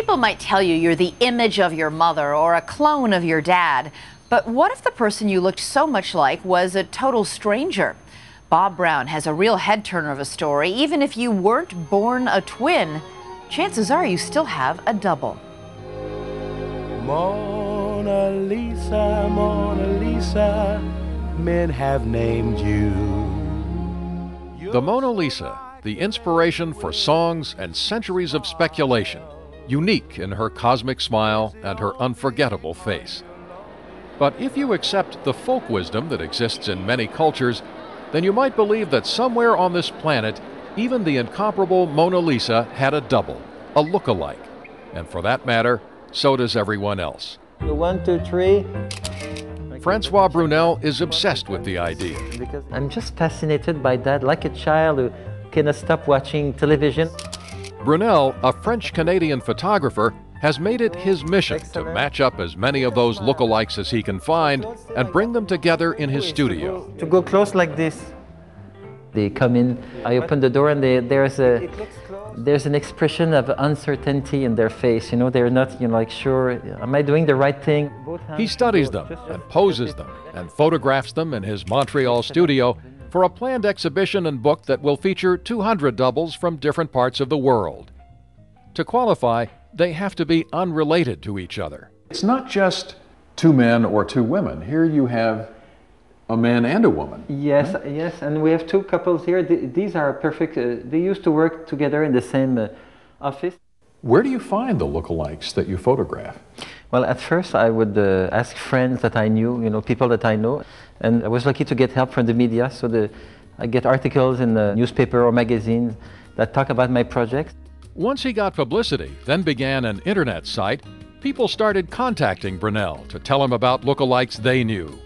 People might tell you you're the image of your mother or a clone of your dad. But what if the person you looked so much like was a total stranger? Bob Brown has a real head-turner of a story. Even if you weren't born a twin, chances are you still have a double. Mona Lisa, Mona Lisa, men have named you. The Mona Lisa, the inspiration for songs and centuries of speculation, unique in her cosmic smile and her unforgettable face. But if you accept the folk wisdom that exists in many cultures, then you might believe that somewhere on this planet, even the incomparable Mona Lisa had a double, a look-alike. And for that matter, so does everyone else. 1, 2, 3. Francois Brunel is obsessed with the idea. Because I'm just fascinated by that, like a child who cannot stop watching television. Brunel, a French-Canadian photographer, has made it his mission to match up as many of those lookalikes as he can find and bring them together in his studio. To go close like this. They come in, I open the door, and there's an expression of uncertainty in their face. You know, they're not, like, sure, am I doing the right thing? He studies them and poses them and photographs them in his Montreal studio for a planned exhibition and book that will feature 200 doubles from different parts of the world. To qualify, they have to be unrelated to each other. It's not just two men or two women. Here you have a man and a woman. Yes, right? Yes, and we have two couples here. These are perfect. They used to work together in the same office. Where do you find the lookalikes that you photograph? Well, at first I would ask friends that I knew, people that I know, and I was lucky to get help from the media. So I get articles in the newspaper or magazines that talk about my projects. Once he got publicity, then began an internet site, people started contacting Brunel to tell him about lookalikes they knew.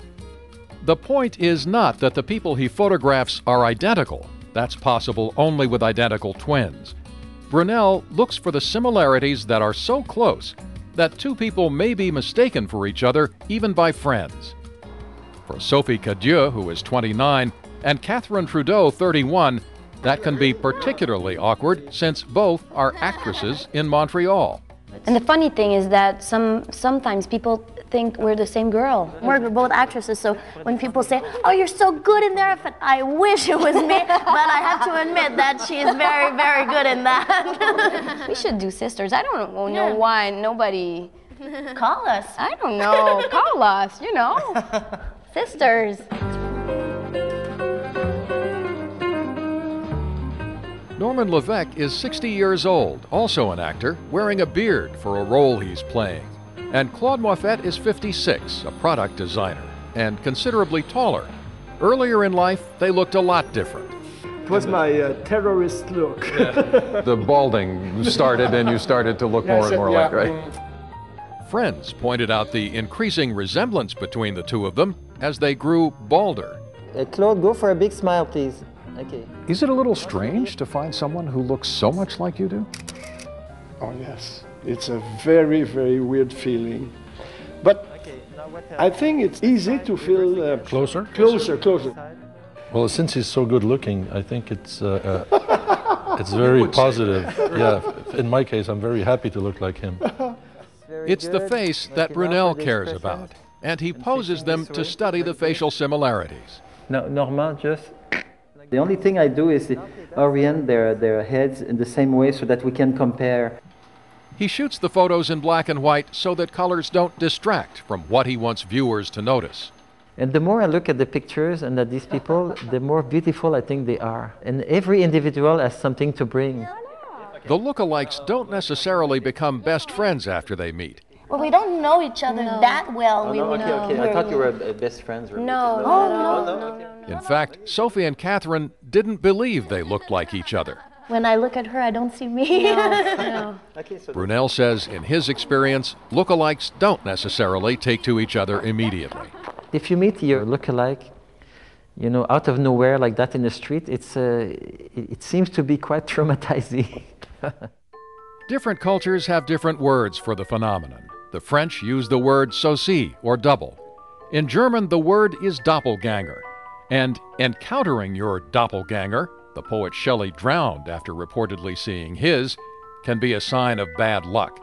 The point is not that the people he photographs are identical. That's possible only with identical twins. Brunel looks for the similarities that are so close that two people may be mistaken for each other even by friends. For Sophie Cadieux, who is 29, and Catherine Trudeau, 31, that can be particularly awkward since both are actresses in Montreal. And the funny thing is that sometimes people think we're the same girl. We're both actresses, so when people say, "Oh, you're so good in there," I wish it was me, but I have to admit that she is very, very good in that. We should do sisters. I don't know why nobody... Call us. I don't know. Call us, Sisters. Norman Levesque is 60 years old, also an actor, wearing a beard for a role he's playing. And Claude Moffett is 56, a product designer, and considerably taller. Earlier in life, they looked a lot different. It was my terrorist look. The balding started and you started to look more and more like, right? Friends pointed out the increasing resemblance between the two of them as they grew balder. Claude, go for a big smile, please. Okay. Is it a little strange to find someone who looks so much like you do? Oh yes, it's a very, very weird feeling. But I think it's easy to feel closer. Well, since he's so good looking, I think it's very positive. Yeah, in my case, I'm very happy to look like him. It's the face that Brunel cares about, and he poses them to study the facial similarities. No, Normand, just... The only thing I do is orient their heads in the same way so that we can compare. He shoots the photos in black and white so that colors don't distract from what he wants viewers to notice. And the more I look at the pictures and at these people, the more beautiful I think they are. And every individual has something to bring. The lookalikes don't necessarily become best friends after they meet. Well, we don't know each other that well. Okay. I thought you were best friends. No. In fact, Sophie and Catherine didn't believe they looked like each other. When I look at her, I don't see me. No. Brunel says in his experience, lookalikes don't necessarily take to each other immediately. If you meet your lookalike, out of nowhere like that in the street, it seems to be quite traumatizing. Different cultures have different words for the phenomenon. The French use the word sosie, or double. In German, the word is doppelganger. And encountering your doppelganger, the poet Shelley drowned after reportedly seeing his, can be a sign of bad luck.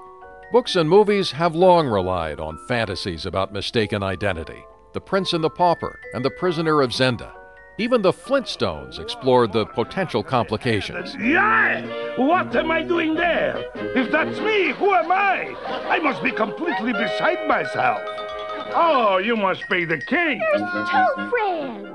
Books and movies have long relied on fantasies about mistaken identity. The Prince and the Pauper and The Prisoner of Zenda. Even the Flintstones explored the potential complications. Yeah! What am I doing there? If that's me, who am I? I must be completely beside myself. Oh, you must be the king. Two friends.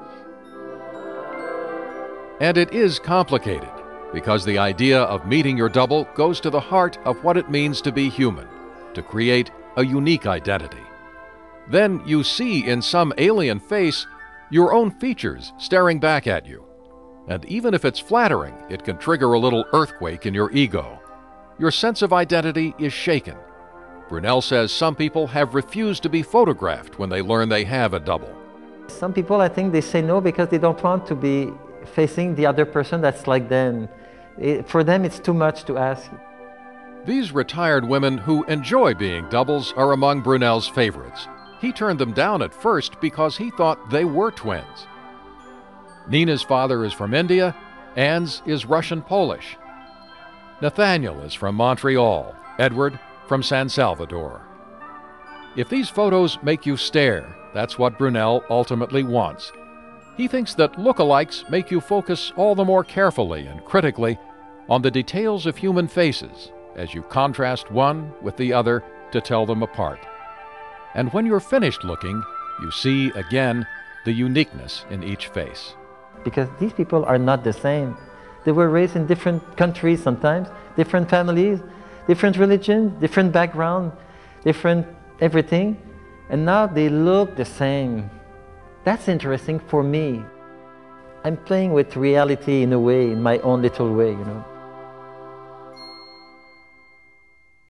And it is complicated, because the idea of meeting your double goes to the heart of what it means to be human, to create a unique identity. Then you see in some alien face your own features staring back at you. And even if it's flattering, it can trigger a little earthquake in your ego. Your sense of identity is shaken. Brunel says some people have refused to be photographed when they learn they have a double. Some people, I think, they say no because they don't want to be facing the other person that's like them. For them, it's too much to ask. These retired women who enjoy being doubles are among Brunel's favorites. He turned them down at first because he thought they were twins. Nina's father is from India, Anne's is Russian-Polish. Nathaniel is from Montreal, Edward from San Salvador. If these photos make you stare, that's what Brunel ultimately wants. He thinks that lookalikes make you focus all the more carefully and critically on the details of human faces as you contrast one with the other to tell them apart. And when you're finished looking, you see again the uniqueness in each face. Because these people are not the same. They were raised in different countries sometimes, different families, different religions, different background, different everything, and now they look the same. That's interesting for me. I'm playing with reality in a way, in my own little way, you know.